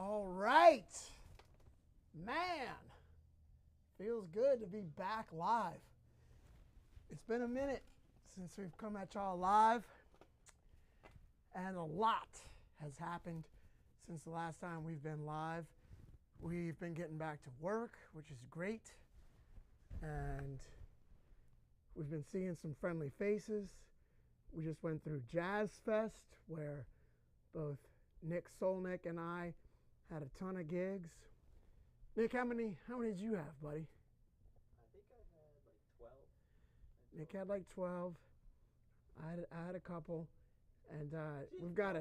All right, man, feels good to be back live. It's been a minute since we've come at y'all live, and a lot has happened since the last time we've been live. We've been getting back to work, which is great, and we've been seeing some friendly faces. We just went through Jazz Fest, where both Nick Solnick and I had a ton of gigs. Nick, how many did you have, buddy? I think I had like 12. Nick had like 12. I had a couple, and we've got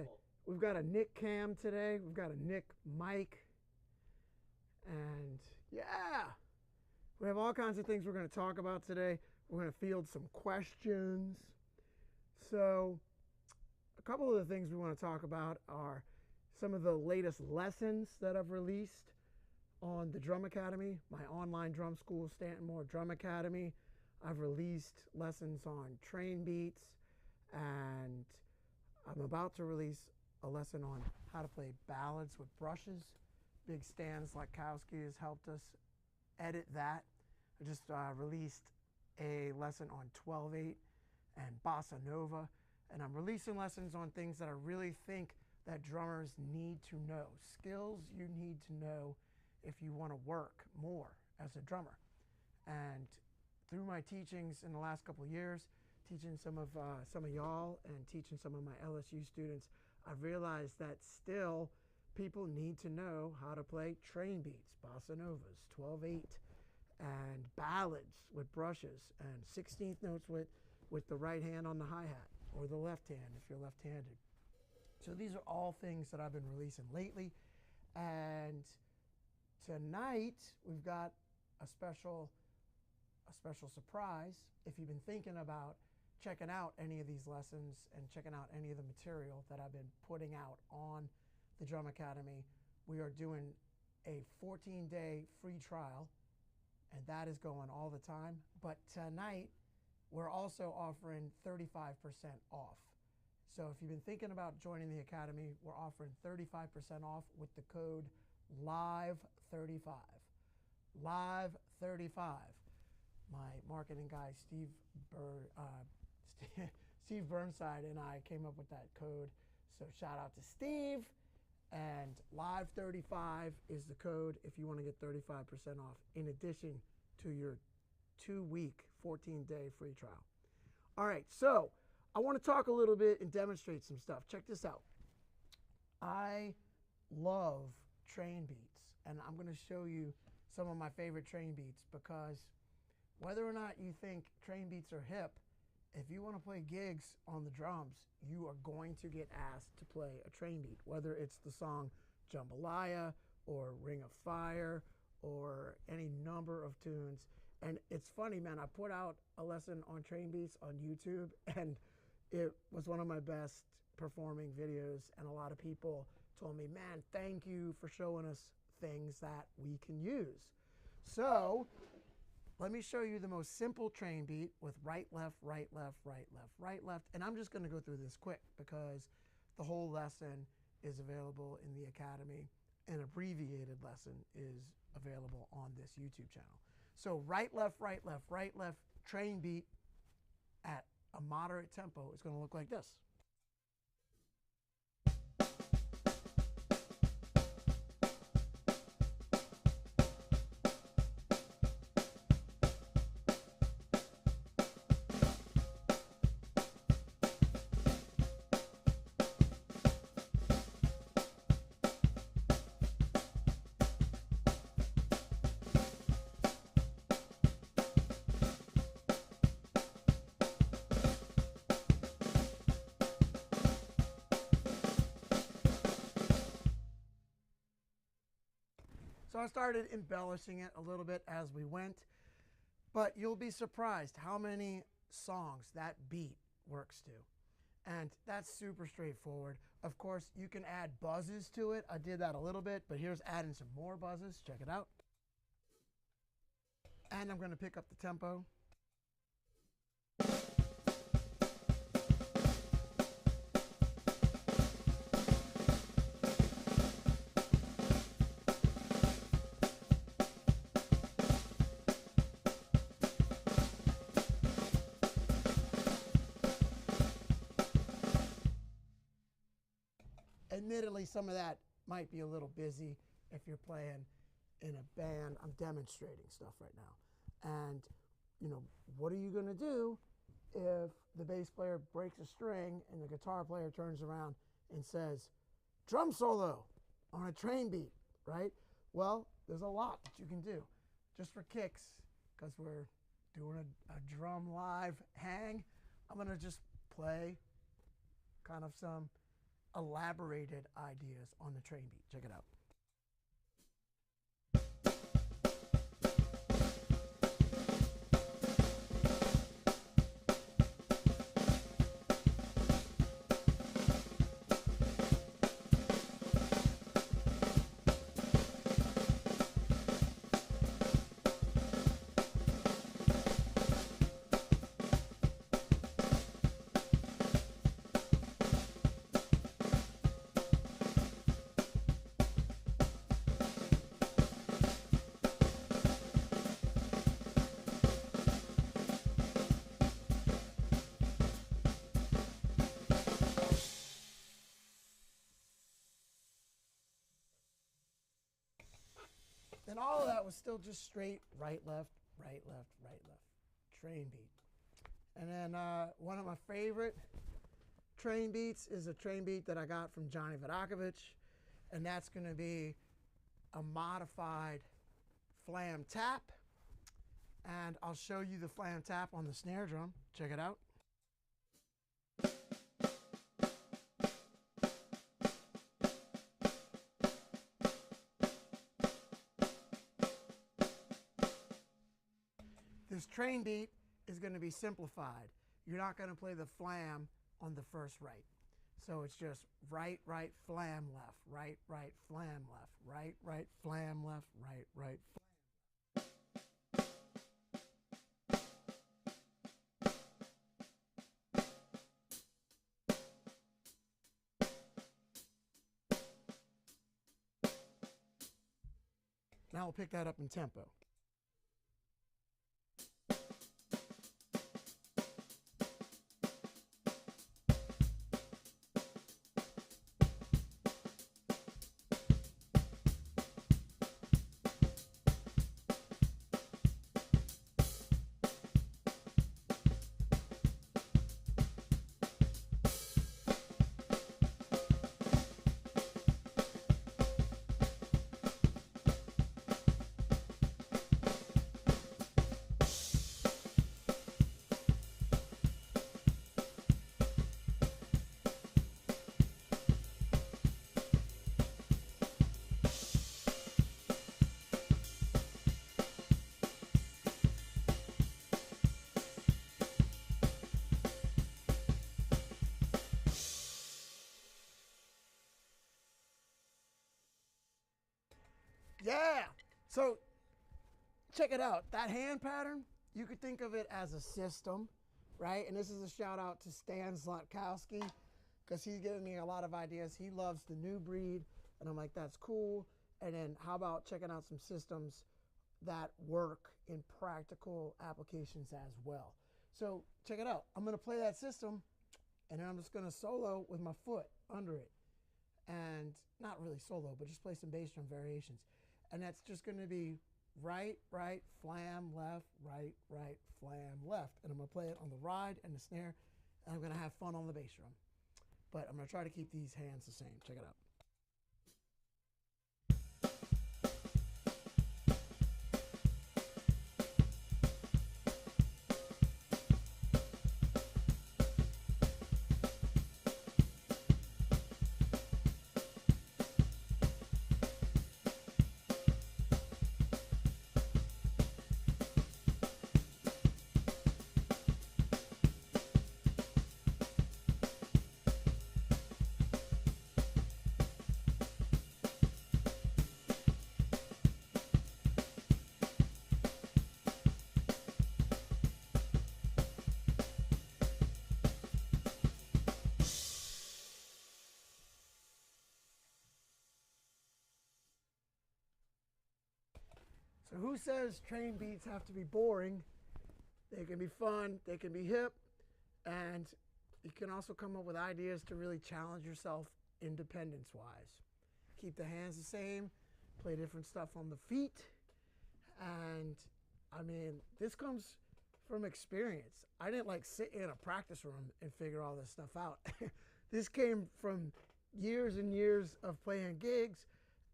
a Nick cam today. We've got a Nick mic, and yeah, we have all kinds of things we're going to talk about today. We're going to field some questions. So, a couple of the things we want to talk about are some of the latest lessons that I've released on the Drum Academy, my online drum school, Stanton Drum Academy. I've released lessons on train beats, and I'm about to release a lesson on how to play ballads with brushes. Big Stan Slakowski has helped us edit that. I just released a lesson on 12/8 and bossa nova, and I'm releasing lessons on things that I really think that drummers need to know, skills you need to know if you want to work more as a drummer. And through my teachings in the last couple of years, teaching some of y'all and teaching some of my LSU students, I've realized that still people need to know how to play train beats, bossa novas, 12/8, and ballads with brushes, and 16th notes with the right hand on the hi-hat, or the left hand if you're left-handed. So these are all things that I've been releasing lately. And tonight we've got a special surprise. If you've been thinking about checking out any of these lessons and checking out any of the material that I've been putting out on the Drum Academy, we are doing a 14-day free trial, and that is going all the time. But tonight we're also offering 35% off. So if you've been thinking about joining the Academy, we're offering 35% off with the code LIVE35. LIVE35. My marketing guy, Steve Burnside, and I came up with that code. So shout out to Steve. And LIVE35 is the code if you want to get 35% off, in addition to your 2-week, 14-day free trial. All right, so I want to talk a little bit and demonstrate some stuff. Check this out. I love train beats, and I'm going to show you some of my favorite train beats, because whether or not you think train beats are hip, if you want to play gigs on the drums, you are going to get asked to play a train beat, whether it's the song Jambalaya or Ring of Fire or any number of tunes. And it's funny, man, I put out a lesson on train beats on YouTube, and it was one of my best performing videos, and a lot of people told me, man, thank you for showing us things that we can use. So let me show you the most simple train beat with right, left, right, left, right, left, right, left. And I'm just going to go through this quick because the whole lesson is available in the Academy. An abbreviated lesson is available on this YouTube channel. So right, left, right, left, right, left, train beat at a moderate tempo is going to look like this. So I started embellishing it a little bit as we went, but you'll be surprised how many songs that beat works to. And that's super straightforward. Of course, you can add buzzes to it. I did that a little bit, but here's adding some more buzzes. Check it out. And I'm going to pick up the tempo. admittedly, some of that might be a little busy if you're playing in a band. I'm demonstrating stuff right now. And, you know, what are you going to do if the bass player breaks a string and the guitar player turns around and says, drum solo on a train beat, right? Well, there's a lot that you can do. Just for kicks, because we're doing a drum live hang, I'm going to just play kind of some elaborated ideas on the train beat. Check it out. And all of that was still just straight right, left, right, left, right, left. Train beat. And then one of my favorite train beats is a train beat that I got from Johnny Vodakovich. And that's going to be a modified flam tap. And I'll show you the flam tap on the snare drum. Check it out. This train beat is going to be simplified. You're not going to play the flam on the first right. So it's just right, right, flam, left, right, right, flam, left, right, right, flam, left, right, right, flam. Now we'll pick that up in tempo. Yeah. So check it out. That hand pattern, you could think of it as a system, right? And this is a shout out to Stan Zlotkowski because he's giving me a lot of ideas. He loves the new breed, and I'm like, that's cool. And then how about checking out some systems that work in practical applications as well? So check it out. I'm going to play that system, and then I'm just going to solo with my foot under it. And not really solo, but just play some bass drum variations. And that's just going to be right, right, flam, left, right, right, flam, left. And I'm going to play it on the ride and the snare, and I'm going to have fun on the bass drum. But I'm going to try to keep these hands the same. Check it out. So who says train beats have to be boring? They can be fun, they can be hip, and you can also come up with ideas to really challenge yourself independence-wise. Keep the hands the same, play different stuff on the feet, and I mean, this comes from experience. I didn't like sit in a practice room and figure all this stuff out. This came from years and years of playing gigs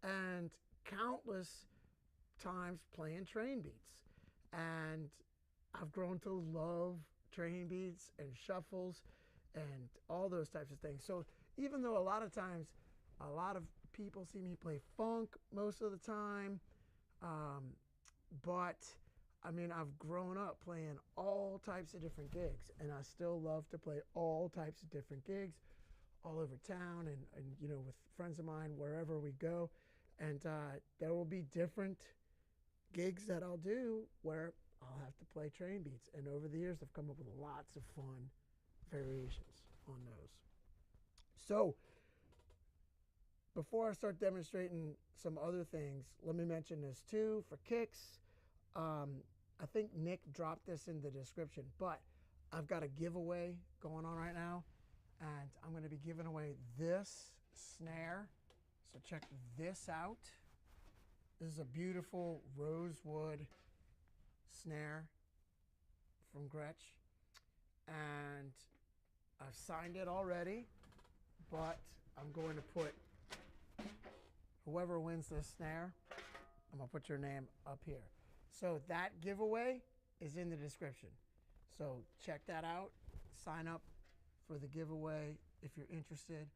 and countless times playing train beats. And I've grown to love train beats and shuffles and all those types of things. So even though a lot of times, a lot of people see me play funk most of the time, but I mean, I've grown up playing all types of different gigs, and I still love to play all types of different gigs all over town and you know, with friends of mine, wherever we go. And there will be different gigs that I'll do where I'll have to play train beats. And over the years, I've come up with lots of fun variations on those. So before I start demonstrating some other things, let me mention this too for kicks. I think Nick dropped this in the description, but I've got a giveaway going on right now, and I'm going to be giving away this snare. So check this out. This is a beautiful rosewood snare from Gretsch, and I've signed it already, but I'm going to put whoever wins this snare, I'm going to put your name up here. So that giveaway is in the description. So check that out. Sign up for the giveaway if you're interested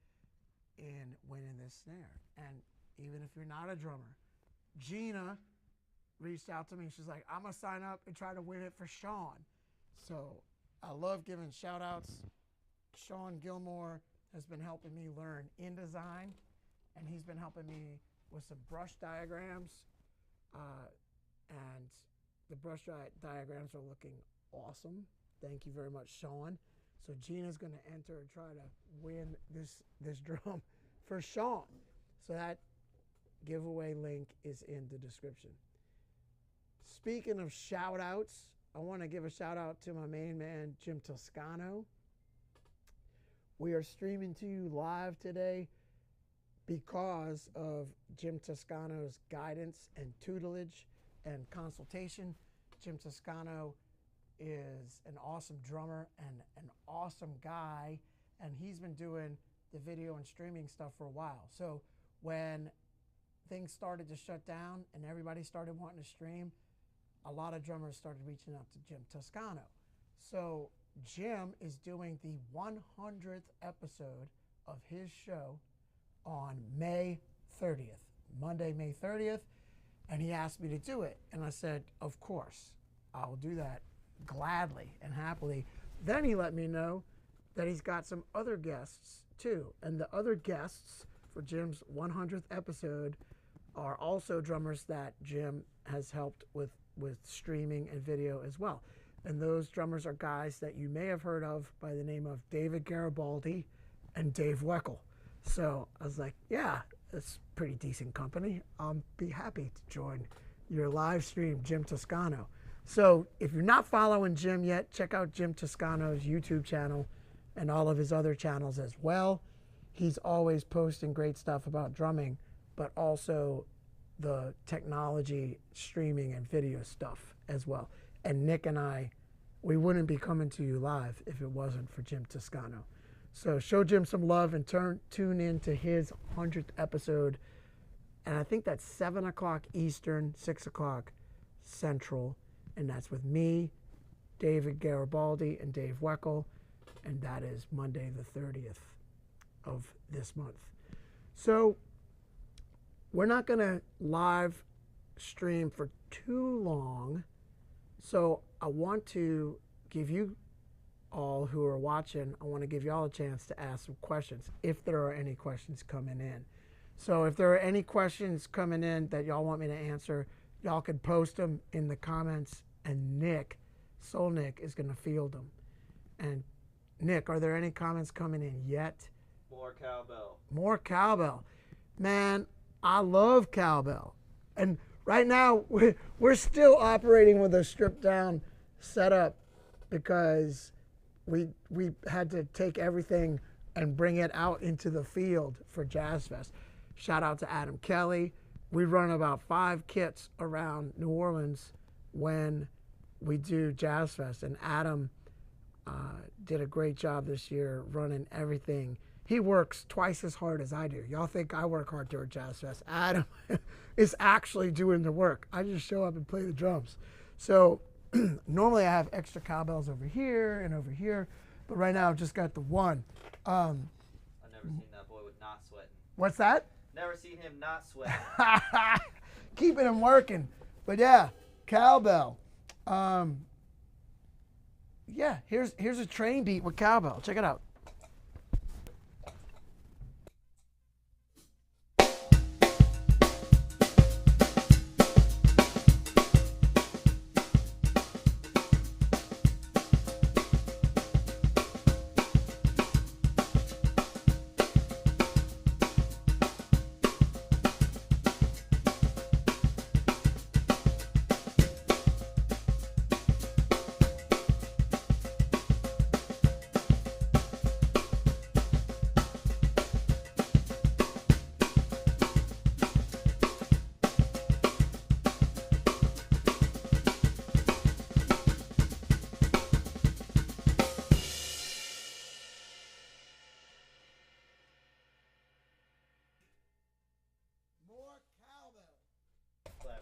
in winning this snare. And even if you're not a drummer, Gina reached out to me. She's like, I'm going to sign up and try to win it for Sean. So I love giving shout outs. Sean Gilmore has been helping me learn InDesign, and he's been helping me with some brush diagrams. And the brush diagrams are looking awesome. Thank you very much, Sean. So Gina's going to enter and try to win this drum for Sean. So that giveaway link is in the description. Speaking of shout outs, I want to give a shout out to my main man, Jim Toscano. We are streaming to you live today because of Jim Toscano's guidance and tutelage and consultation. Jim Toscano is an awesome drummer and an awesome guy, and he's been doing the video and streaming stuff for a while. So when things started to shut down and everybody started wanting to stream, a lot of drummers started reaching out to Jim Toscano. So Jim is doing the 100th episode of his show on May 30th, Monday, May 30th. And he asked me to do it. And I said, of course, I'll do that gladly and happily. Then he let me know that he's got some other guests too. And the other guests for Jim's 100th episode are also drummers that Jim has helped with streaming and video as well. And those drummers are guys that you may have heard of by the name of David Garibaldi and Dave Weckl. So I was like, yeah, it's pretty decent company. I'll be happy to join your live stream, Jim Toscano. So if you're not following Jim yet, check out Jim Toscano's YouTube channel and all of his other channels as well. He's always posting great stuff about drumming, but also the technology, streaming, and video stuff as well. And Nick and I, we wouldn't be coming to you live if it wasn't for Jim Toscano. So show Jim some love and tune in to his 100th episode. And I think that's 7 o'clock Eastern, 6 o'clock Central. And that's with me, David Garibaldi, and Dave Weckl. And that is Monday the 30th of this month. So we're not going to live stream for too long. So I want to give you all who are watching, I want to give y'all a chance to ask some questions if there are any questions coming in. So if there are any questions coming in that y'all want me to answer, y'all can post them in the comments, and Nick, Solnick, is going to field them. And Nick, are there any comments coming in yet? More cowbell. More cowbell. Man, I love cowbell. And right now, we're still operating with a stripped down setup because we had to take everything and bring it out into the field for Jazz Fest. Shout out to Adam Kelly. We run about 5 kits around New Orleans when we do Jazz Fest, and Adam did a great job this year running everything. He works twice as hard as I do. Y'all think I work hard during Jazz Fest. Adam is actually doing the work. I just show up and play the drums. So normally I have extra cowbells over here and over here, but right now I've just got the one. I've never seen that boy with not sweating. What's that? Never seen him not sweating. Keeping him working. But yeah, cowbell. Yeah, here's a train beat with cowbell. Check it out.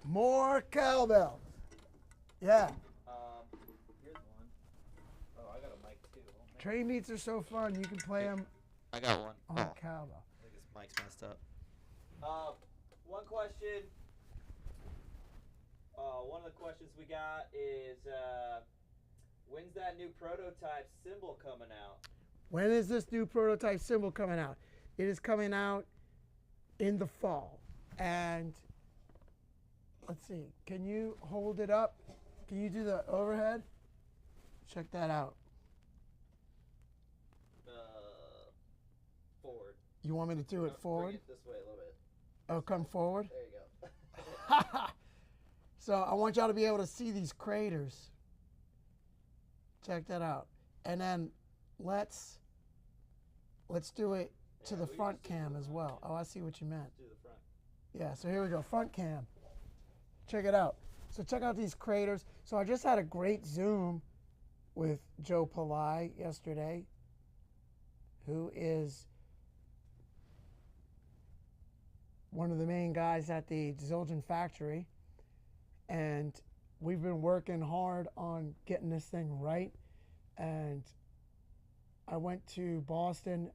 More cowbell. Yeah. Here's one. Oh, I got a mic too. Oh, Train beats are so fun. You can play them I got one. on cowbell. I think this mic's messed up. One question. One of the questions we got is, when's that new prototype cymbal coming out? When is this new prototype cymbal coming out? It is coming out in the fall. And let's see, can you hold it up? Can you do the overhead? Check that out. Forward. You want me to do it forward? Bring it this way a little bit. Oh, come forward? There you go. So I want y'all to be able to see these craters. Check that out. And then let's do it to the front cam as well. Oh, I see what you meant. Do the front. Yeah, so here we go, front cam. Check it out. So check out these craters. So I just had a great Zoom with Joe Pillai yesterday, who is one of the main guys at the Zildjian factory. And we've been working hard on getting this thing right. And I went to Boston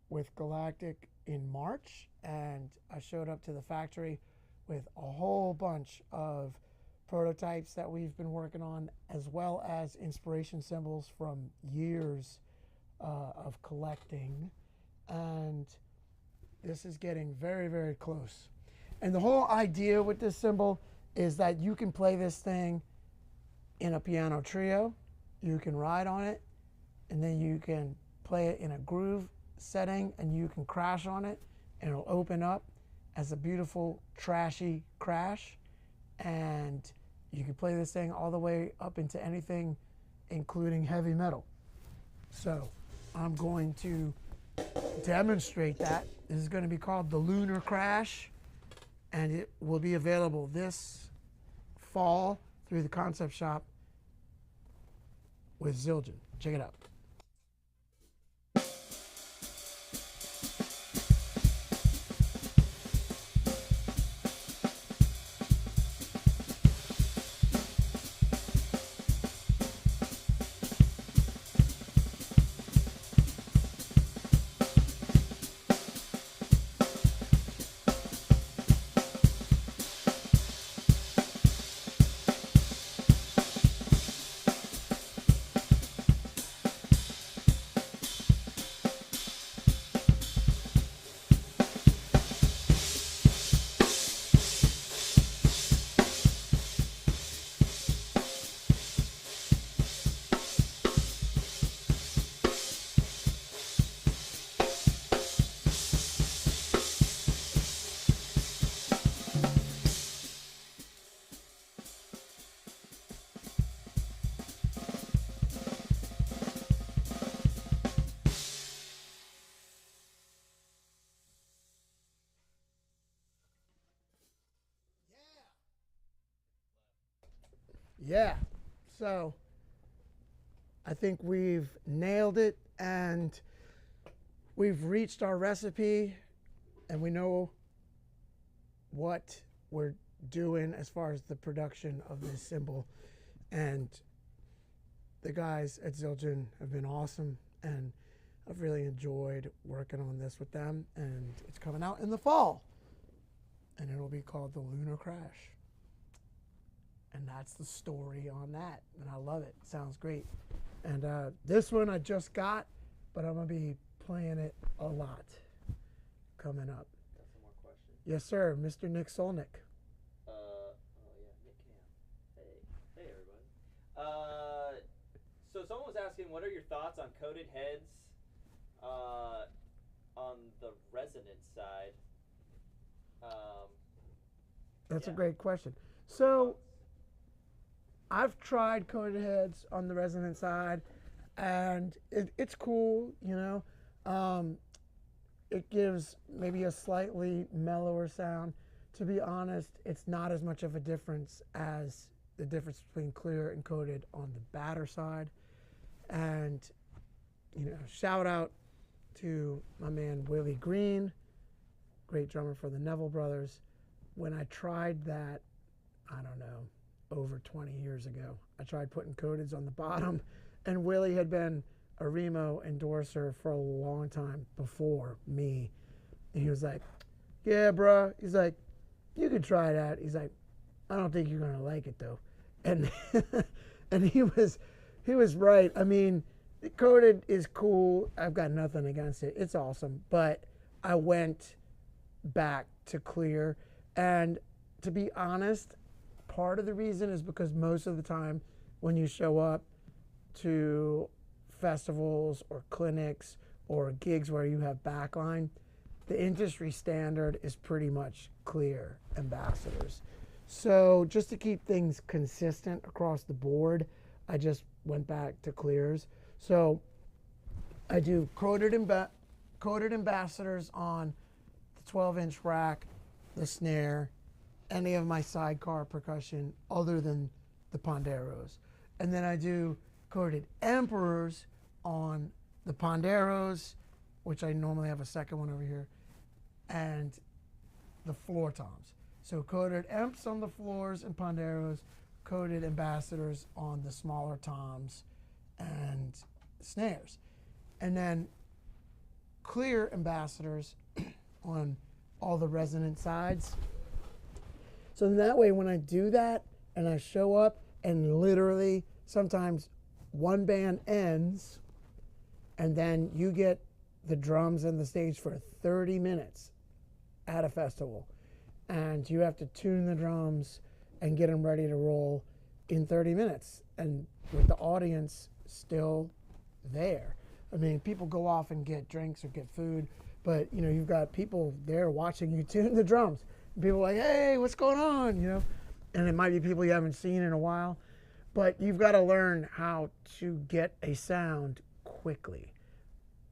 with Galactic in March, and I showed up to the factory with a whole bunch of prototypes that we've been working on, as well as inspiration cymbals from years of collecting. And this is getting very, very close. And the whole idea with this cymbal is that you can play this thing in a piano trio, you can ride on it, and then you can play it in a groove setting, and you can crash on it, and it'll open up as a beautiful trashy crash. And you can play this thing all the way up into anything, including heavy metal. So I'm going to demonstrate that. This is going to be called the Lunar Crash, and it will be available this fall through the concept shop with Zildjian. Check it out. Yeah. So I think we've nailed it, and we've reached our recipe, and we know what we're doing as far as the production of this cymbal. And the guys at Zildjian have been awesome, and I've really enjoyed working on this with them, and it's coming out in the fall, and it'll be called the Lunar Crash. And that's the story on that, and I love it. Sounds great. And this one I just got, but I'm going to be playing it a lot coming up. Got some more questions. Yes, sir. Mr. Nick Solnick. Oh yeah, Nick Cam. Hey everybody. So someone was asking, what are your thoughts on coated heads on the resonance side? That's a Yeah. great question. So I've tried coated heads on the resonant side, and it's cool, you know. It gives maybe a slightly mellower sound. To be honest, it's not as much of a difference as the difference between clear and coated on the batter side. And, you know, shout out to my man Willie Green, great drummer for the Neville Brothers. When I tried that, I don't know, over 20 years ago, I tried putting coateds on the bottom, and Willie had been a Remo endorser for a long time before me. And he was like, yeah, bro. He's like, you could try that. He's like, I don't think you're going to like it, though. And and he was right. I mean, the coated is cool. I've got nothing against it. It's awesome. But I went back to clear. And to be honest, part of the reason is because most of the time when you show up to festivals or clinics or gigs where you have backline, the industry standard is pretty much clear ambassadors. So just to keep things consistent across the board, I just went back to clears. So I do coated ambassadors on the 12-inch rack, the snare, any of my sidecar percussion other than the ponderos. And then I do coated emperors on the ponderos, which I normally have a second one over here, and the floor toms. So coated emps on the floors and ponderos, coated ambassadors on the smaller toms and snares. And then clear ambassadors on all the resonant sides. So that way when I do that and I show up and literally sometimes one band ends and then you get the drums and the stage for 30 minutes at a festival, and you have to tune the drums and get them ready to roll in 30 minutes, and with the audience still there. I mean, people go off and get drinks or get food, but you know, you've got people there watching you tune the drums. And people are like, hey, what's going on? You know, and it might be people you haven't seen in a while, but you've got to learn how to get a sound quickly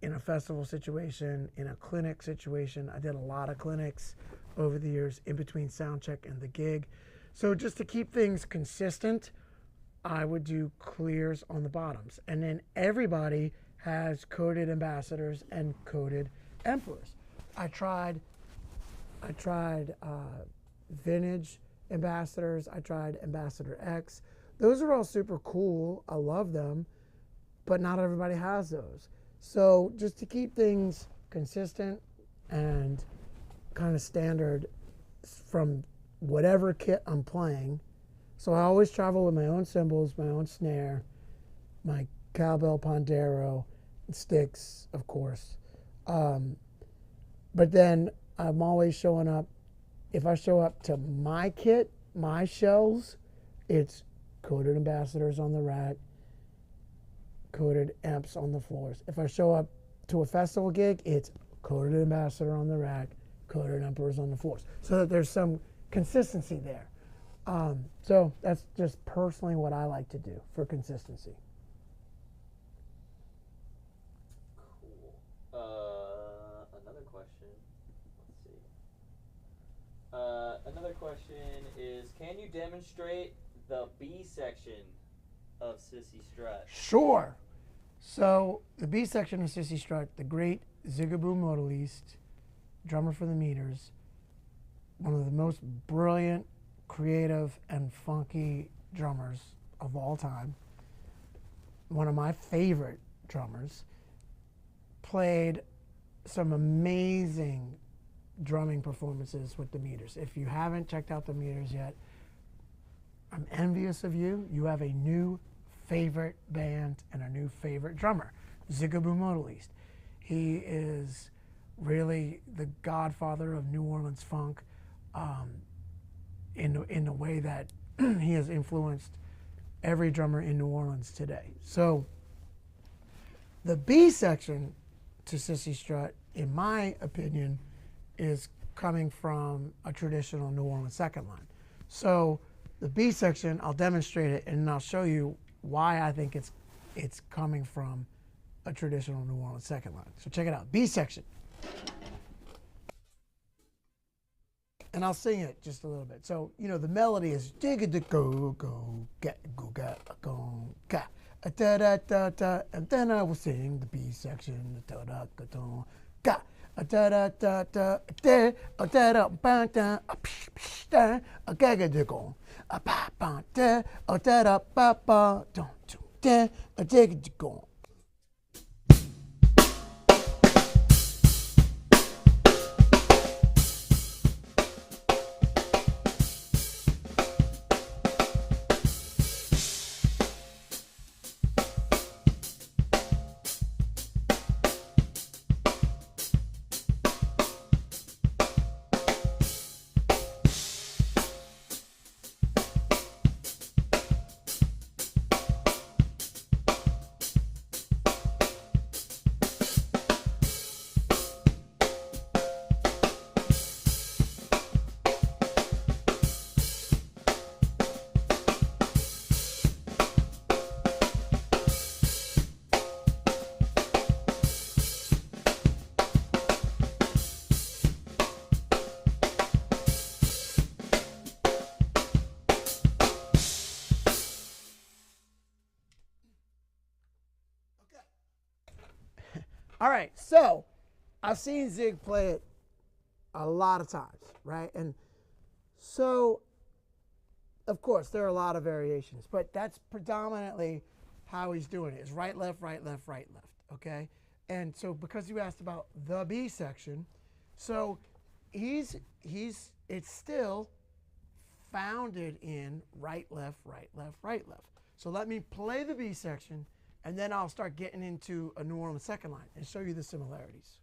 in a festival situation, in a clinic situation. I did a lot of clinics over the years in between sound check and the gig. So just to keep things consistent, I would do clears on the bottoms. And then everybody has coated ambassadors and coated emperors. I tried vintage ambassadors. I tried Ambassador X. Those are all super cool. I love them, but not everybody has those. So just to keep things consistent and kind of standard from whatever kit I'm playing. So I always travel with my own cymbals, my own snare, my cowbell pondero, sticks, of course. But then I'm always showing up. If I show up to my kit, my shells, it's coated ambassadors on the rack, coated amps on the floors. If I show up to a festival gig, it's coated ambassador on the rack, coated emperors on the floors, so that there's some consistency there. So that's just personally what I like to do for consistency. Cool. Another question. Let's see. Another question is, can you demonstrate the B section of Sissy Strut. Sure. So the B section of Sissy Strut, the great Zigaboo Modaliste, drummer for the Meters, one of the most brilliant, creative, and funky drummers of all time. One of my favorite drummers. Played some amazing drumming performances with the Meters. If you haven't checked out the Meters yet, I'm envious of you. You have a new favorite band and a new favorite drummer, Zigaboo Modaliste. He is really the godfather of New Orleans funk in the way that he has influenced every drummer in New Orleans today. So the B section to Sissy Strut, in my opinion, is coming from a traditional New Orleans second line. So the B section, I'll demonstrate it and I'll show you why I think it's coming from a traditional New Orleans second line. So check it out, B section. And I'll sing it just a little bit. So, you know, the melody is dig a go go get go get go ga da da da da, and then I will sing the B section da da da da ga da da da da da da da ba da psh psh da ga ga da go ba ba da da da ba ba don't da dig da go. All right, so I've seen Zig play it a lot of times, right? And so, of course, there are a lot of variations, but that's predominantly how he's doing it, is right, left, right, left, right, left, okay? And so because you asked about the B section, so it's still founded in right, left, right, left, right, left. So let me play the B section, and then I'll start getting into a New Orleans second line and show you the similarities.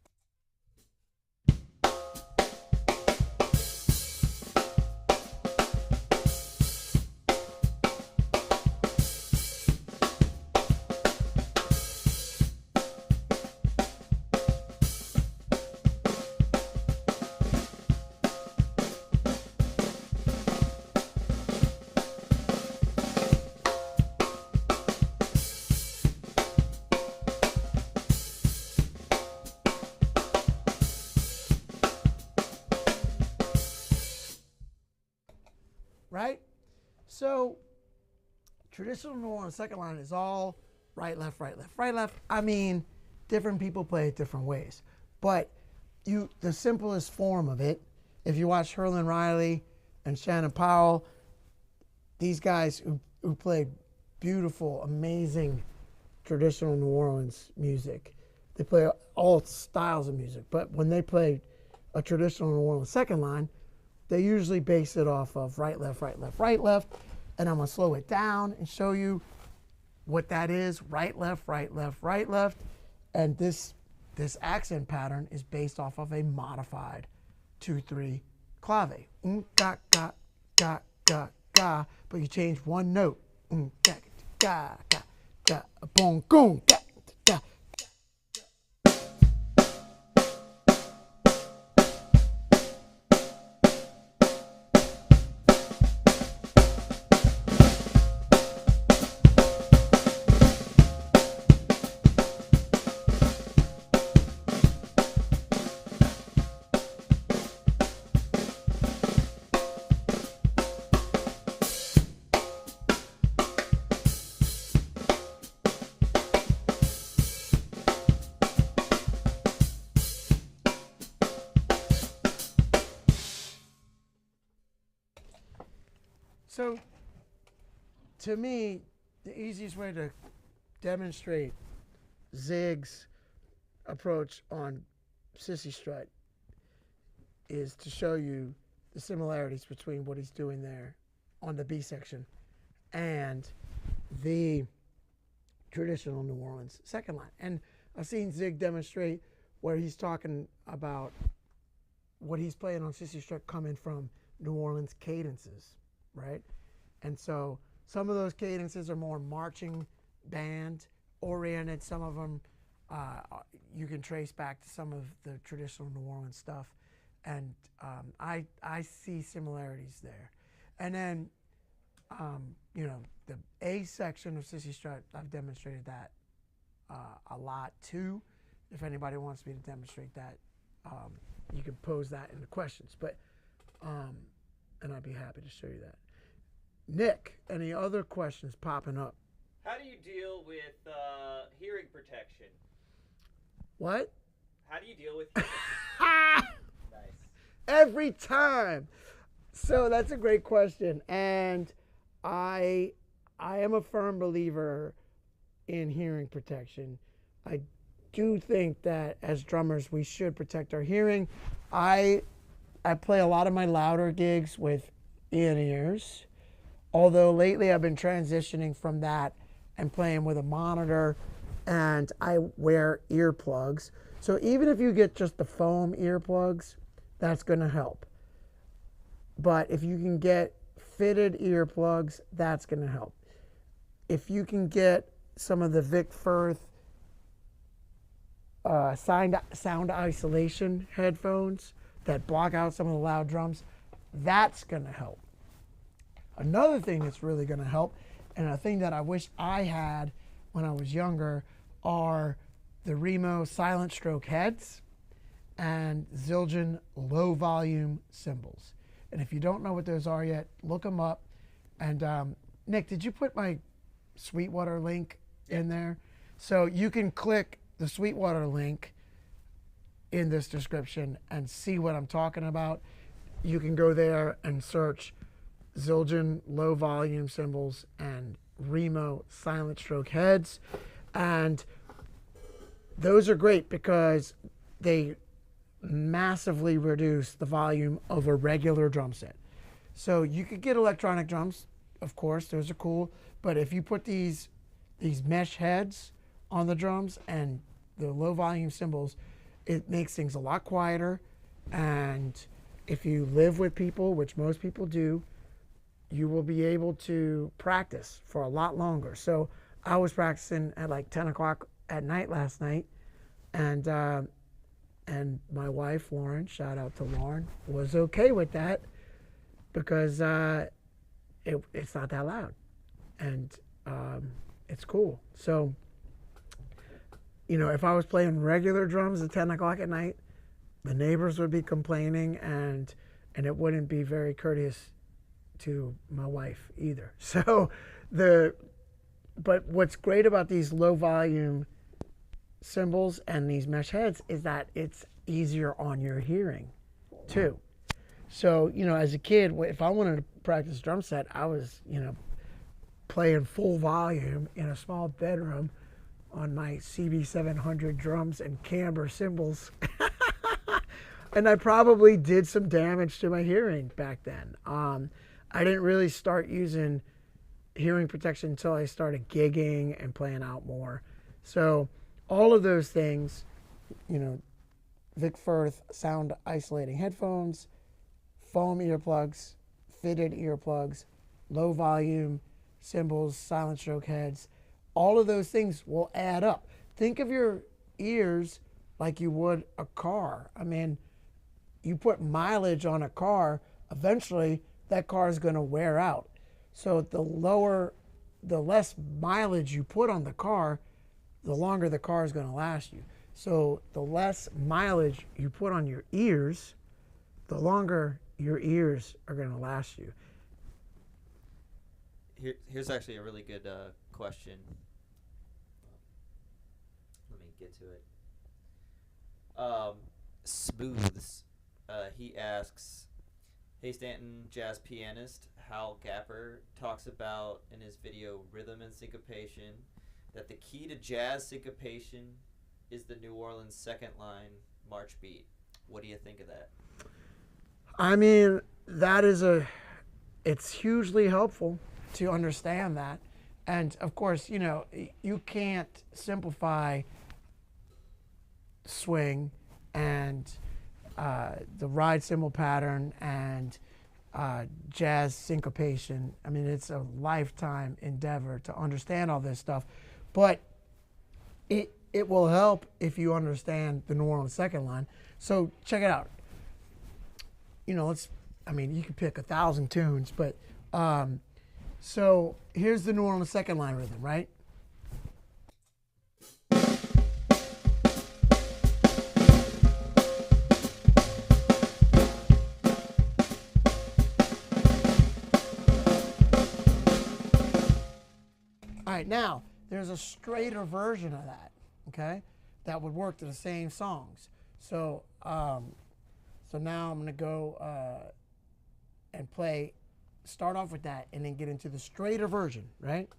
Right? So traditional New Orleans second line is all right, left, right, left, right, left. I mean, different people play it different ways. But the simplest form of it, if you watch Herlin Riley and Shannon Powell, these guys who play beautiful, amazing traditional New Orleans music, they play all styles of music. But when they play a traditional New Orleans second line, they usually base it off of right, left, right, left, right, left. And I'm going to slow it down and show you what that is. Right, left, right, left, right, left. And this accent pattern is based off of a modified 2-3 clave. Ga, ga, ga, ga, ga. But you change one note. Ga, ga, ga, ga, boom, boom, ga, ga. So, to me, the easiest way to demonstrate Zig's approach on Sissy Strut is to show you the similarities between what he's doing there on the B section and the traditional New Orleans second line. And I've seen Zig demonstrate where he's talking about what he's playing on Sissy Strut coming from New Orleans cadences, right? And so some of those cadences are more marching band oriented. Some of them you can trace back to some of the traditional New Orleans stuff. And I see similarities there. And then, the A section of Sissy Strut, I've demonstrated that a lot too. If anybody wants me to demonstrate that, you can pose that in the questions. But, and I'd be happy to show you that. Nick, any other questions popping up? How do you deal with hearing protection? What? How do you deal with hearing protection? Nice. Every time. So that's a great question. And I am a firm believer in hearing protection. I do think that as drummers we should protect our hearing. I play a lot of my louder gigs with in-ears. Although lately I've been transitioning from that and playing with a monitor, and I wear earplugs. So even if you get just the foam earplugs, that's going to help. But if you can get fitted earplugs, that's going to help. If you can get some of the Vic Firth sound isolation headphones that block out some of the loud drums, that's going to help. Another thing that's really going to help, and a thing that I wish I had when I was younger, are the Remo silent stroke heads and Zildjian low volume cymbals. And if you don't know what those are yet, look them up. And Nick, did you put my Sweetwater link in there? So you can click the Sweetwater link in this description and see what I'm talking about. You can go there and search Zildjian low volume cymbals and Remo silent stroke heads. And those are great because they massively reduce the volume of a regular drum set. So you could get electronic drums, of course, those are cool. But if you put these mesh heads on the drums and the low volume cymbals, it makes things a lot quieter. And if you live with people, which most people do, you will be able to practice for a lot longer. So I was practicing at like 10 o'clock at night last night, and my wife, Lauren, shout out to Lauren, was okay with that because it's not that loud, and it's cool. So, if I was playing regular drums at 10 o'clock at night, the neighbors would be complaining, and it wouldn't be very courteous to my wife either. So but what's great about these low volume cymbals and these mesh heads is that it's easier on your hearing too. So, as a kid, if I wanted to practice drum set, I was, playing full volume in a small bedroom on my CB700 drums and camber cymbals. And I probably did some damage to my hearing back then. I didn't really start using hearing protection until I started gigging and playing out more. So all of those things, Vic Firth sound isolating headphones, foam earplugs, fitted earplugs, low volume cymbals, silent stroke heads, all of those things will add up. Think of your ears like you would a car. I mean, you put mileage on a car, eventually that car is going to wear out. So the less mileage you put on the car, the longer the car is going to last you. So the less mileage you put on your ears, the longer your ears are going to last you. Here's actually a really good question. Let me get to it. Smooths. He asks, Hey Stanton, jazz pianist Hal Gapper talks about in his video Rhythm and Syncopation that the key to jazz syncopation is the New Orleans second line march beat. What do you think of that? I mean, it's hugely helpful to understand that. And of course, you can't simplify swing and the ride cymbal pattern and jazz syncopation. I mean, it's a lifetime endeavor to understand all this stuff, but it will help if you understand the New Orleans second line. So check it out. You can pick 1,000 tunes, but so here's the New Orleans second line rhythm, right? All right, now there's a straighter version of that, okay, that would work to the same songs. So now I'm gonna go and start off with that, and then get into the straighter version, right?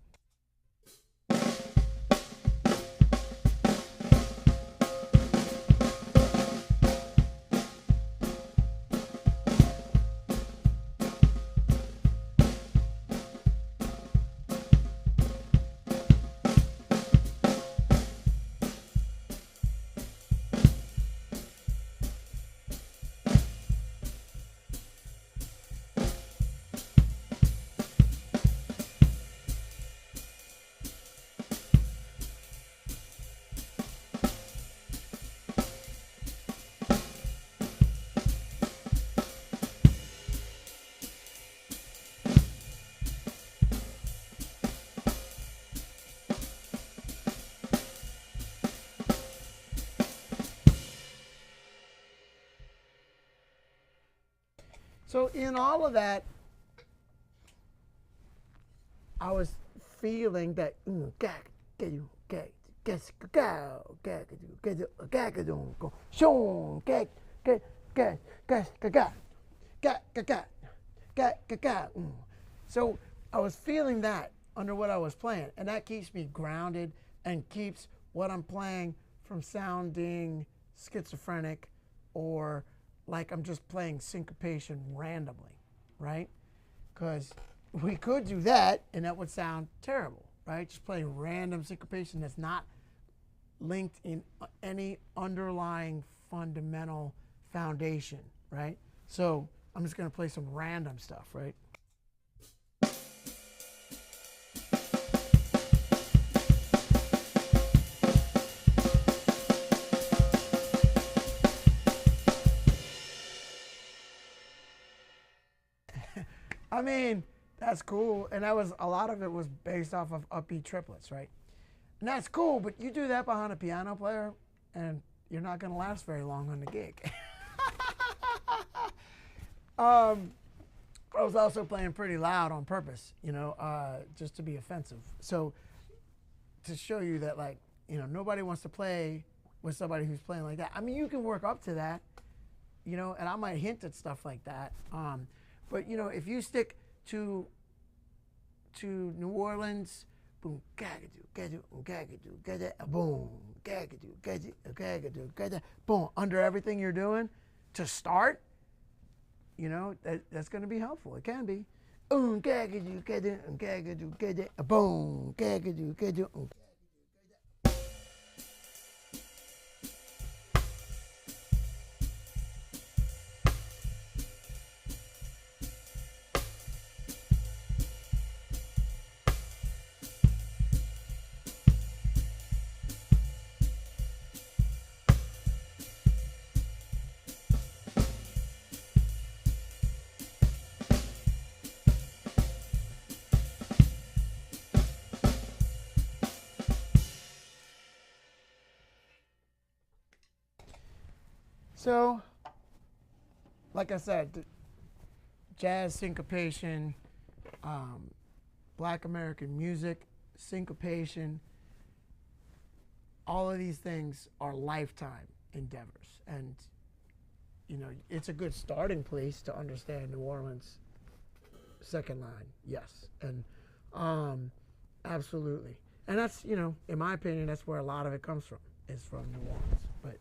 So in all of that, I was feeling that so I was feeling that under what I was playing, and that keeps me grounded and keeps what I'm playing from sounding schizophrenic or like I'm just playing syncopation randomly, right? Because we could do that, and that would sound terrible, right? Just playing random syncopation that's not linked in any underlying fundamental foundation, right? So I'm just going to play some random stuff, right? I mean, that's cool, and a lot of it was based off of upbeat triplets, right? And that's cool, but you do that behind a piano player, and you're not going to last very long on the gig. I was also playing pretty loud on purpose, just to be offensive. So to show you that, like, nobody wants to play with somebody who's playing like that. I mean, you can work up to that, and I might hint at stuff like that. But if you stick to New Orleans, boom, gagadoo, gadoo, gagadoo, gada, boom, gagadoo, gadoo, gagadoo, gada, boom, under everything you're doing to start, that's going to be helpful. It can be. Gagadoo, gada, gagadoo, gada, boom, gagadoo, gadoo. So, like I said, jazz syncopation, Black American music, syncopation, all of these things are lifetime endeavors. And you know, it's a good starting place to understand New Orleans second line. Yes, and absolutely, and that's, you know, in my opinion, that's where a lot of it comes from. Is from New Orleans, but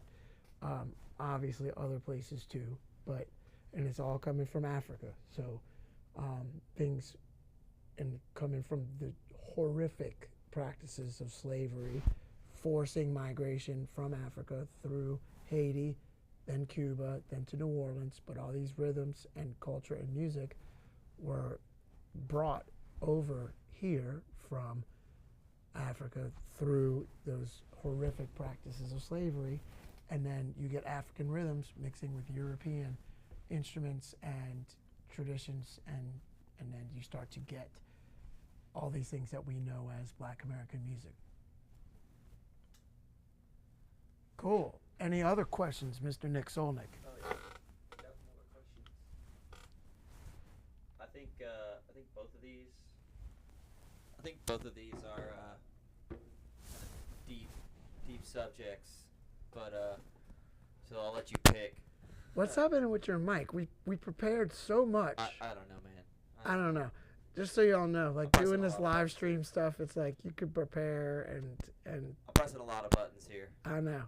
obviously other places too. But and it's all coming from Africa. So things and coming from the horrific practices of slavery, forcing migration from Africa through Haiti, then Cuba, then to New Orleans. But all these rhythms and culture and music were brought over here from Africa through those horrific practices of slavery. And then you get African rhythms mixing with European instruments and traditions, and then you start to get all these things that we know as Black American music. Cool. Any other questions, Mr. Nick Solnick? Oh, yeah. Got more questions. I think both of these. I think both of these are deep subjects, but so I'll let you pick. What's happening with your mic? We prepared so much. I don't know, man. I don't know. Just so y'all know, like doing this live stream stuff, it's like you could prepare and. I'm pressing a lot of buttons here. I know.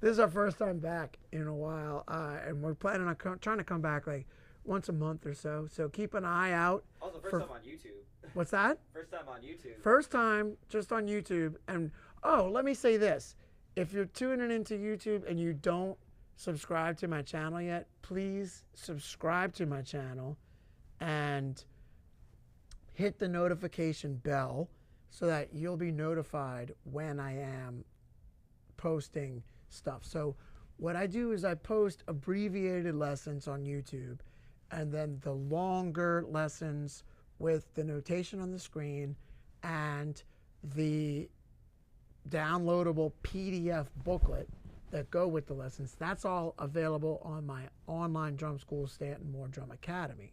This is our first time back in a while, and we're planning on trying to come back like once a month or so. So keep an eye out. Also, first time on YouTube. What's that? First time on YouTube. First time just on YouTube. And oh, let me say this: if you're tuning into YouTube and you don't subscribe to my channel yet, please subscribe to my channel and hit the notification bell so that you'll be notified when I am posting stuff. So what I do is I post abbreviated lessons on YouTube, and then the longer lessons with the notation on the screen and the downloadable PDF booklet that go with the lessons. That's all available on my online drum school, Stanton Moore Drum Academy.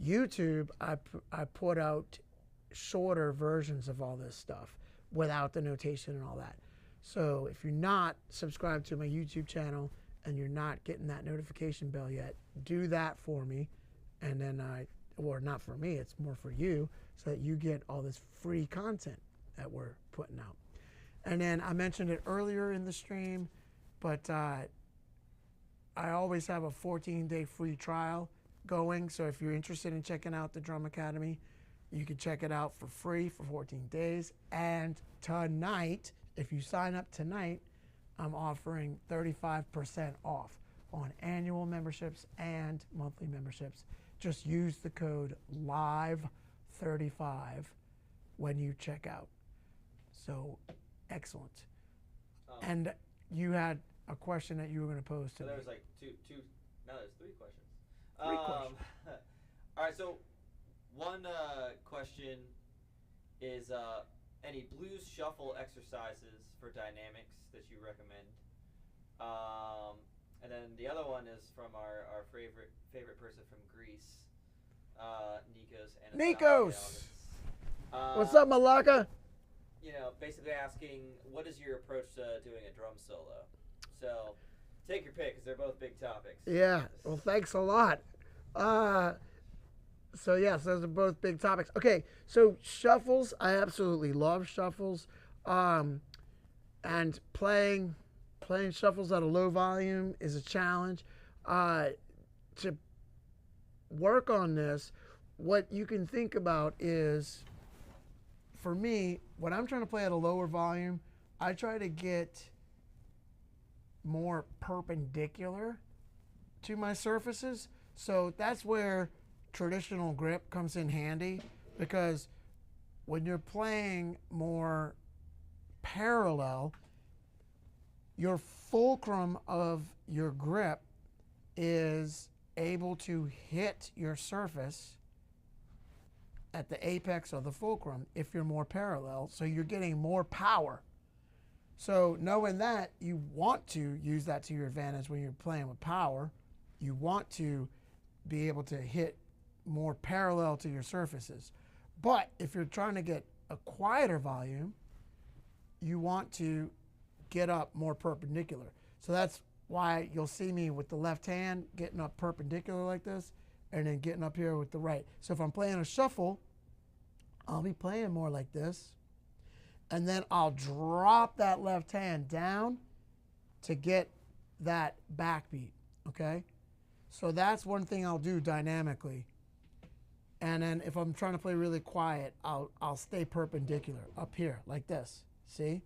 YouTube, I put out shorter versions of all this stuff without the notation and all that. So if you're not subscribed to my YouTube channel and you're not getting that notification bell yet, do that for me. And then or not for me, it's more for you, so that you get all this free content that we're putting out. And then I mentioned it earlier in the stream, but I always have a 14-day free trial going. So if you're interested in checking out the Drum Academy, you can check it out for free for 14 days. And tonight, if you sign up tonight, I'm offering 35% off on annual memberships and monthly memberships. Just use the code LIVE35 when you check out. So excellent. And you had a question that you were going to pose to me. So there was like two. Now there's three questions. Three questions. All right. So one question is any blues shuffle exercises for dynamics that you recommend. And then the other one is from our favorite person from Greece, Nikos. What's up, Malaka? You know, basically asking, what is your approach to doing a drum solo? So take your pick, because they're both big topics. Yeah, well, thanks a lot. So yes, those are both big topics. Okay, so shuffles, I absolutely love shuffles. And playing shuffles at a low volume is a challenge. To work on this, what you can think about is, for me, when I'm trying to play at a lower volume, I try to get more perpendicular to my surfaces. So that's where traditional grip comes in handy, because when you're playing more parallel, your fulcrum of your grip is able to hit your surface at the apex of the fulcrum if you're more parallel, so you're getting more power. So knowing that, you want to use that to your advantage when you're playing with power. You want to be able to hit more parallel to your surfaces. But if you're trying to get a quieter volume, you want to get up more perpendicular. So that's why you'll see me with the left hand getting up perpendicular like this and then getting up here with the right. So if I'm playing a shuffle, I'll be playing more like this. And then I'll drop that left hand down to get that backbeat, okay? So that's one thing I'll do dynamically. And then if I'm trying to play really quiet, I'll stay perpendicular up here like this, see?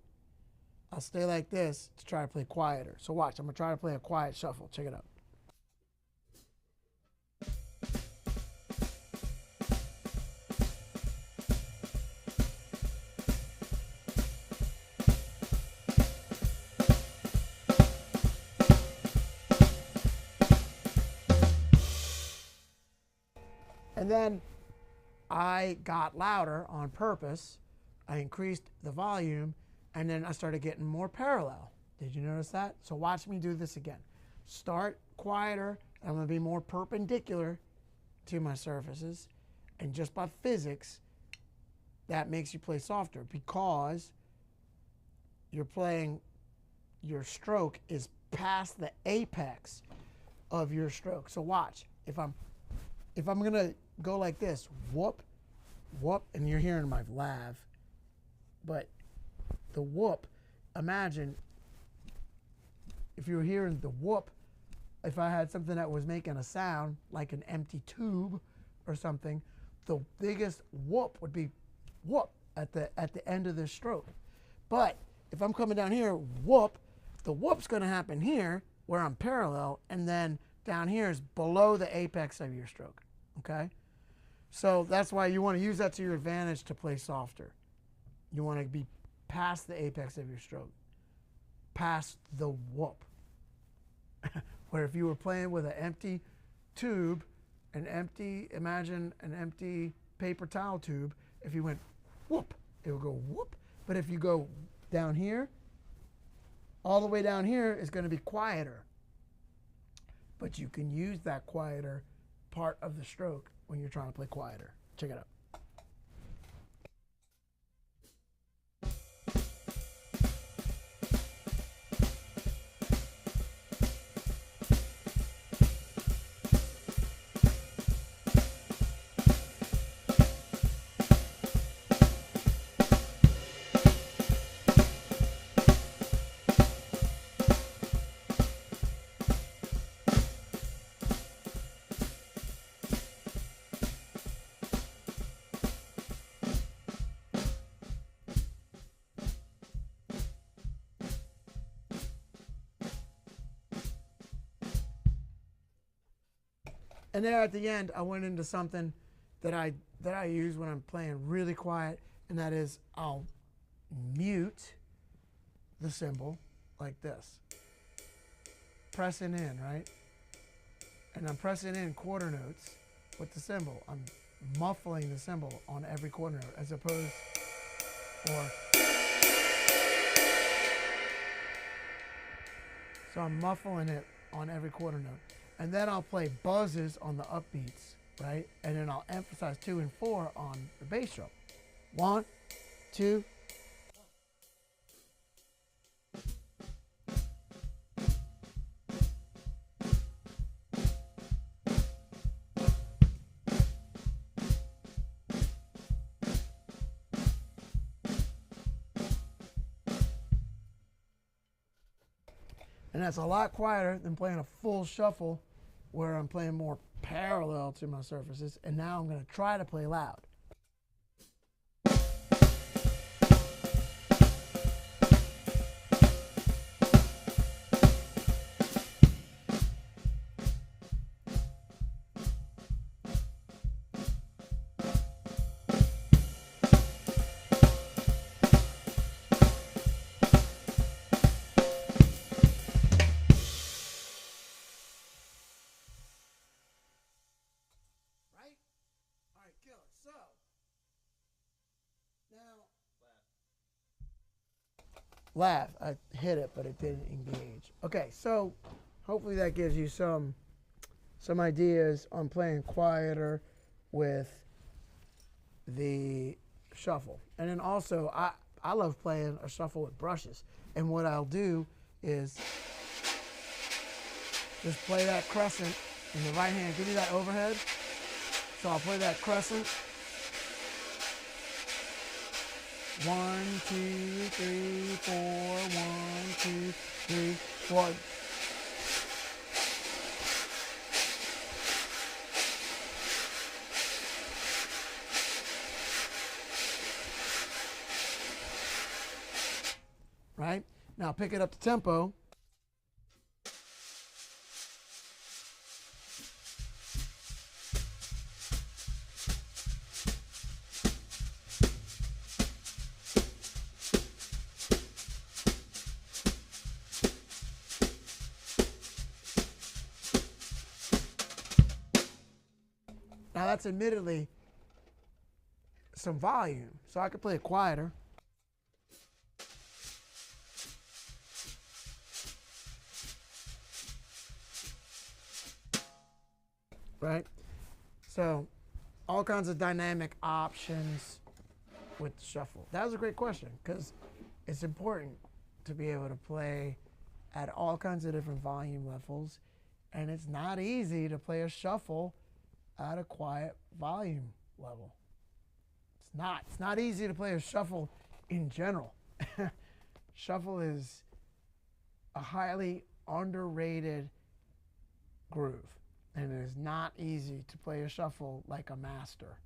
I'll stay like this to try to play quieter. So watch, I'm gonna try to play a quiet shuffle. Check it out. And then I got louder on purpose. I increased the volume, and then I started getting more parallel. Did you notice that? So watch me do this again. Start quieter. I'm going to be more perpendicular to my surfaces. And just by physics, that makes you play softer because you're playing, your stroke is past the apex of your stroke. So watch. If I'm going to go like this, whoop, whoop, and you're hearing my lav, but the whoop, imagine if you were hearing the whoop, if I had something that was making a sound like an empty tube or something, the biggest whoop would be whoop at the end of the stroke. But if I'm coming down here, whoop, the whoop's going to happen here where I'm parallel, and then down here is below the apex of your stroke, okay? So that's why you want to use that to your advantage to play softer. You want to be past the apex of your stroke, past the whoop. Where if you were playing with an empty tube, imagine an empty paper towel tube, if you went whoop, it would go whoop. But if you go down here, all the way down here is going to be quieter. But you can use that quieter part of the stroke when you're trying to play quieter. Check it out. And there at the end, I went into something that I use when I'm playing really quiet, and that is I'll mute the cymbal like this. Pressing in, right? And I'm pressing in quarter notes with the cymbal. I'm muffling the cymbal on every quarter note as opposed or. So I'm muffling it on every quarter note. And then I'll play buzzes on the upbeats, right? And then I'll emphasize 2 and 4 on the bass drum. 1, 2. And that's a lot quieter than playing a full shuffle where I'm playing more parallel to my surfaces. And now I'm going to try to play loud. So, now, laugh. I hit it, but it didn't engage. Okay, so hopefully that gives you some ideas on playing quieter with the shuffle. And then also, I love playing a shuffle with brushes. And what I'll do is just play that crescent in the right hand. Give me that overhead. So I'll play that crescent. 1, 2, 3, 4, 1, 2, 3, 4. Right? Now pick it up to tempo. Now that's admittedly some volume, so I could play it quieter. Right? So all kinds of dynamic options with the shuffle. That was a great question because it's important to be able to play at all kinds of different volume levels, and it's not easy to play a shuffle at a quiet volume level. It's not easy to play a shuffle in general. Shuffle is a highly underrated groove, and it is not easy to play a shuffle like a master.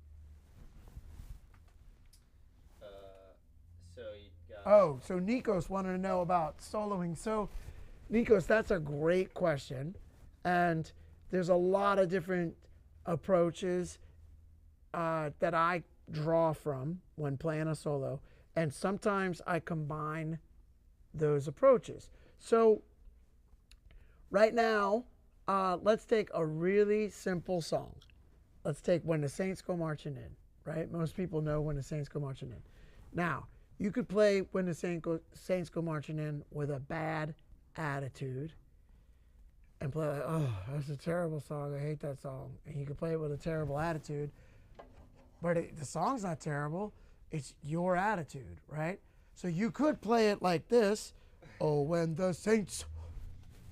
So Nikos wanted to know about soloing. So Nikos, that's a great question, and there's a lot of different approaches that I draw from when playing a solo, and sometimes I combine those approaches. So right now, let's take a really simple song. Let's take When the Saints Go Marching In, right? Most people know When the Saints Go Marching In. Now, you could play When the Saints Go Marching In with a bad attitude and play like, oh, that's a terrible song. I hate that song. And you could play it with a terrible attitude. But the song's not terrible. It's your attitude, right? So you could play it like this. Oh, when the saints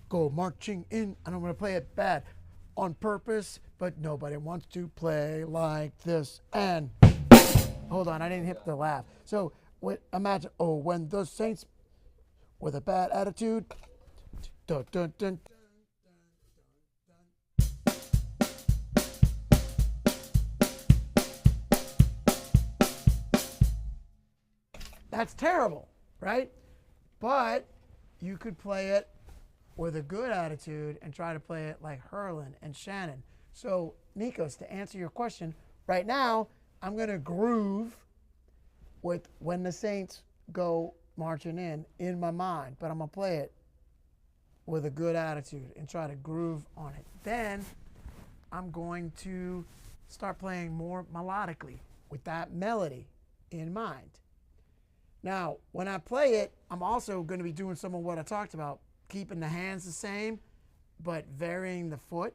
go marching in. And I'm going to play it bad on purpose, but nobody wants to play like this. And hold on, I didn't hit the laugh. So imagine, oh, when the saints with a bad attitude. Dun, dun, dun. That's terrible, right? But you could play it with a good attitude and try to play it like Herlin and Shannon. So, Nikos, to answer your question, right now, I'm going to groove with When the Saints Go Marching in my mind, but I'm going to play it with a good attitude and try to groove on it. Then I'm going to start playing more melodically with that melody in mind. Now, when I play it, I'm also going to be doing some of what I talked about, keeping the hands the same, but varying the foot.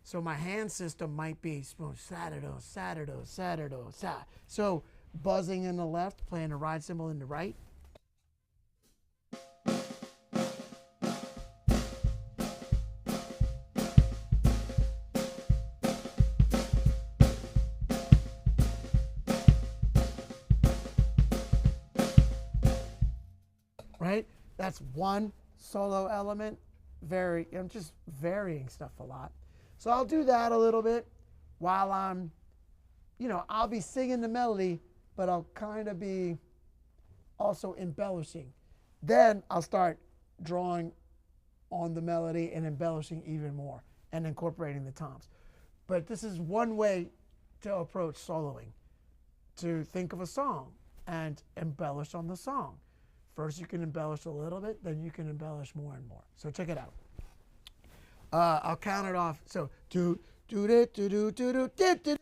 So my hand system might be Saturdo, Saturdo, Saturdo, sa. So buzzing in the left, playing the ride cymbal in the right. Right? That's one solo element. I'm just varying stuff a lot. So I'll do that a little bit while I'm, I'll be singing the melody, but I'll kind of be also embellishing. Then I'll start drawing on the melody and embellishing even more and incorporating the toms. But this is one way to approach soloing, to think of a song and embellish on the song. First, you can embellish a little bit, then you can embellish more and more. So check it out. I'll count it off. So do do do do do do do do.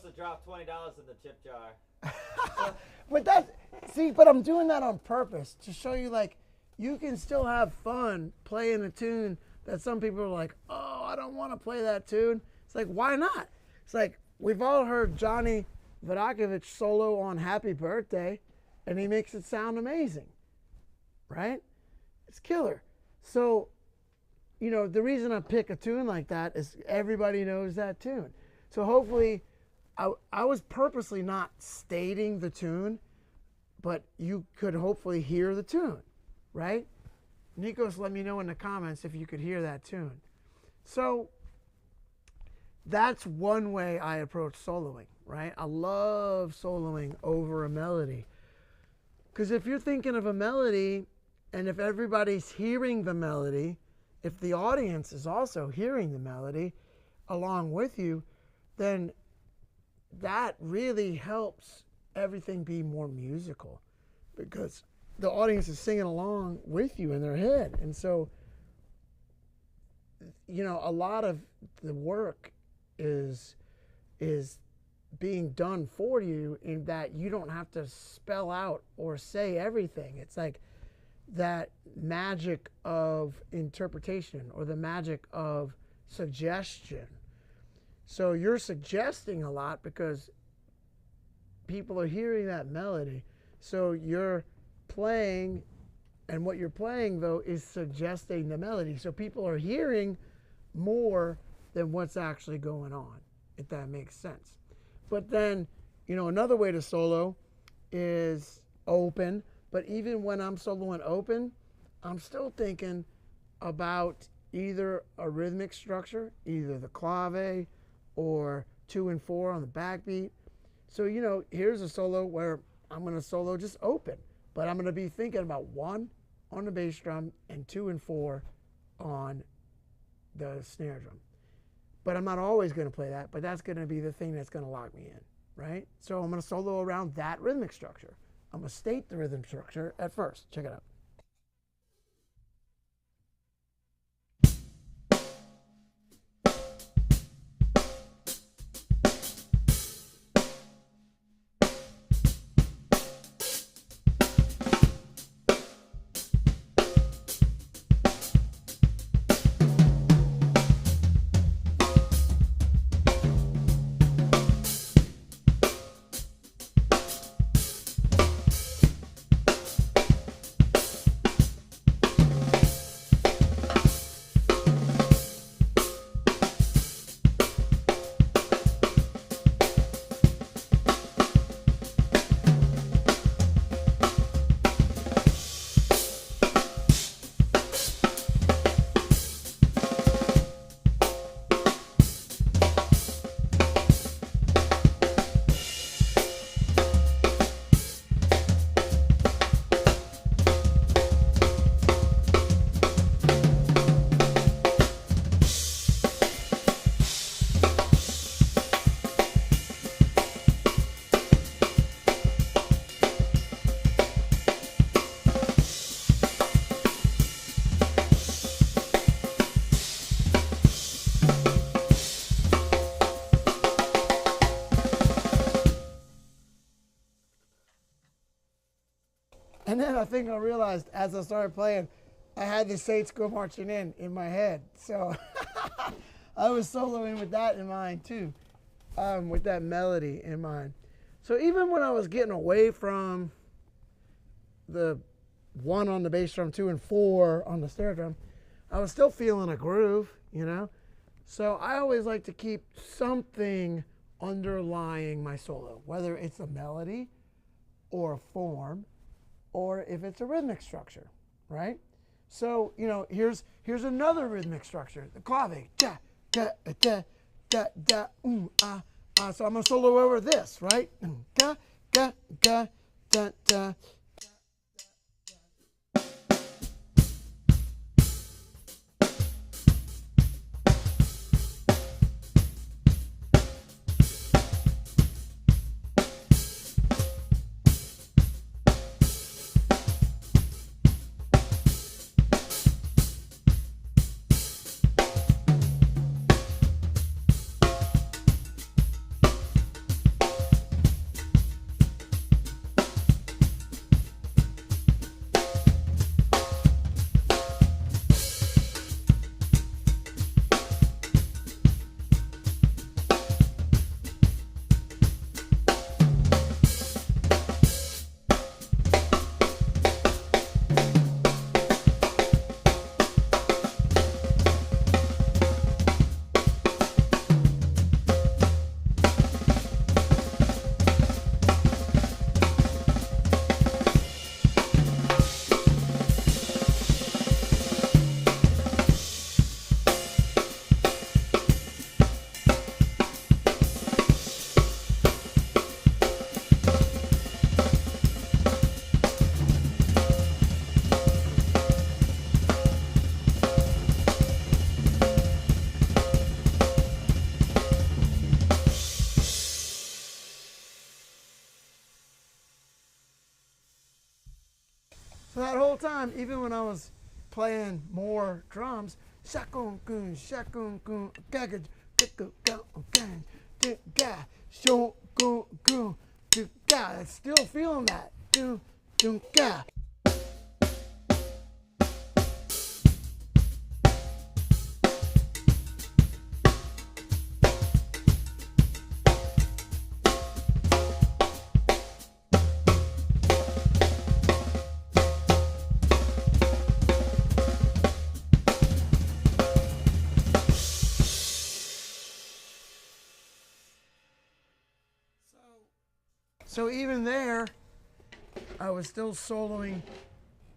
must have dropped $20 in the tip jar. But I'm doing that on purpose to show you, like, you can still have fun playing a tune that some people are like, oh, I don't want to play that tune. It's like, why not? It's like, we've all heard Johnny Vodakovich solo on Happy Birthday, and he makes it sound amazing, right? It's killer. So, you know, the reason I pick a tune like that is everybody knows that tune. So hopefully, I was purposely not stating the tune, but you could hopefully hear the tune, right? Nikos, let me know in the comments if you could hear that tune. So that's one way I approach soloing, right? I love soloing over a melody. Because if you're thinking of a melody, and if everybody's hearing the melody, if the audience is also hearing the melody along with you, then that really helps everything be more musical, because the audience is singing along with you in their head. And so, you know, a lot of the work is being done for you, in that you don't have to spell out or say everything. It's like that magic of interpretation, or the magic of suggestion. So you're suggesting a lot because people are hearing that melody. So you're playing, and what you're playing, though, is suggesting the melody. So people are hearing more than what's actually going on, if that makes sense. But then, you know, another way to solo is open. But even when I'm soloing open, I'm still thinking about either a rhythmic structure, either the clave or 2 and 4 on the backbeat. So, you know, here's a solo where I'm going to solo just open, but I'm going to be thinking about 1 on the bass drum and 2 and 4 on the snare drum. But I'm not always going to play that, but that's going to be the thing that's going to lock me in, right? So I'm going to solo around that rhythmic structure. I'm going to state the rhythm structure at first. Check it out. And then I think I realized as I started playing, I had the Saints Go Marching in my head. So I was soloing with that in mind too, with that melody in mind. So even when I was getting away from the 1 on the bass drum, 2 and 4 on the snare drum, I was still feeling a groove, you know? So I always like to keep something underlying my solo, whether it's a melody or a form, or if it's a rhythmic structure, right? So, you know, here's another rhythmic structure, the clave, da, da, da, da, da, ah, ah. So I'm gonna solo over this, right? Da, da, da, da, da. time, even when I was playing more drums, shakun kun, shakun kun, gaga, gaga, gaga, gaga, shokun kun, gaga. I'm still feeling that. Dun, dun, gaga. So even there, I was still soloing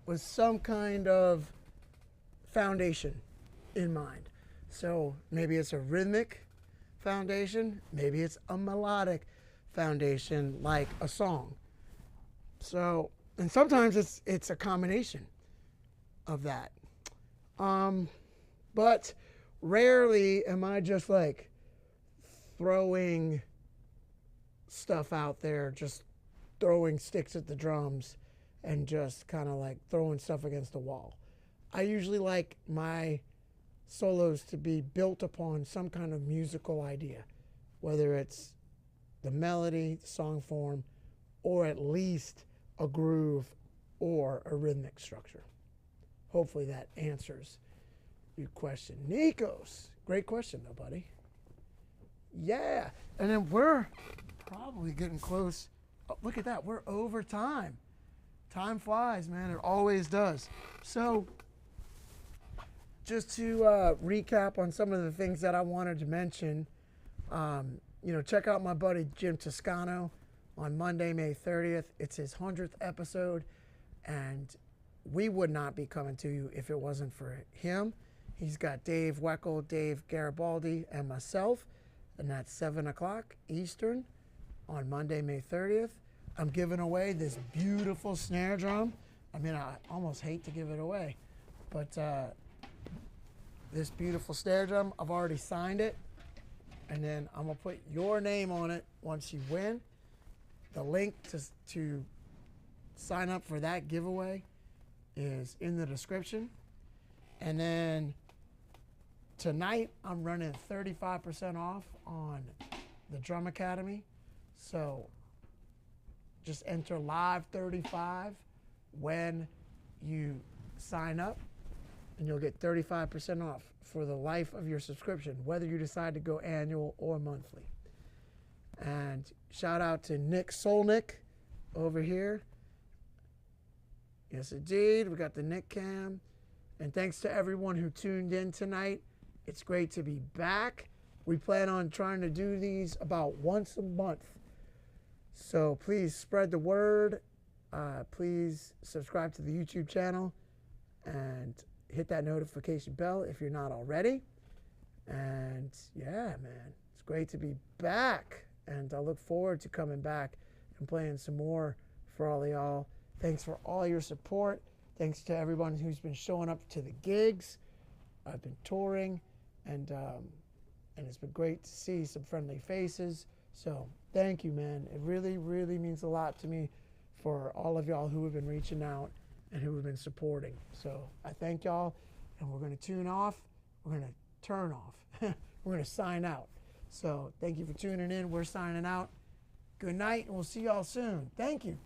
with some kind of foundation in mind. So maybe it's a rhythmic foundation, maybe it's a melodic foundation like a song. So, and sometimes it's a combination of that. But rarely am I just like throwing stuff out there, just throwing sticks at the drums and just kind of like throwing stuff against the wall. I usually like my solos to be built upon some kind of musical idea, whether it's the melody, the song form, or at least a groove or a rhythmic structure. Hopefully that answers your question. Nikos, great question though, buddy. Yeah, and then we're probably getting close. Oh, look at that, we're over time. Time flies, man, it always does. So just to recap on some of the things that I wanted to mention, check out my buddy Jim Toscano on Monday, May 30th. It's his 100th episode, and we would not be coming to you if it wasn't for him. He's got Dave Weckel, Dave Garibaldi, and myself, and that's 7 o'clock Eastern on Monday, May 30th. I'm giving away this beautiful snare drum. I mean, I almost hate to give it away, but this beautiful snare drum, I've already signed it, and then I'm gonna put your name on it once you win. The link to sign up for that giveaway is in the description. And then tonight, I'm running 35% off on the Drum Academy. So just enter Live 35 when you sign up, and you'll get 35% off for the life of your subscription, whether you decide to go annual or monthly. And shout out to Nick Solnick over here. Yes, indeed. We got the Nick Cam. And thanks to everyone who tuned in tonight. It's great to be back. We plan on trying to do these about once a month. So please spread the word. Please subscribe to the YouTube channel and hit that notification bell if you're not already. And yeah, man, it's great to be back. And I look forward to coming back and playing some more for all of y'all. Thanks for all your support. Thanks to everyone who's been showing up to the gigs. I've been touring, and it's been great to see some friendly faces. So thank you, man. It really, really means a lot to me for all of y'all who have been reaching out and who have been supporting. So I thank y'all, and we're going to tune off. We're going to turn off. We're going to sign out. So thank you for tuning in. We're signing out. Good night, and we'll see y'all soon. Thank you.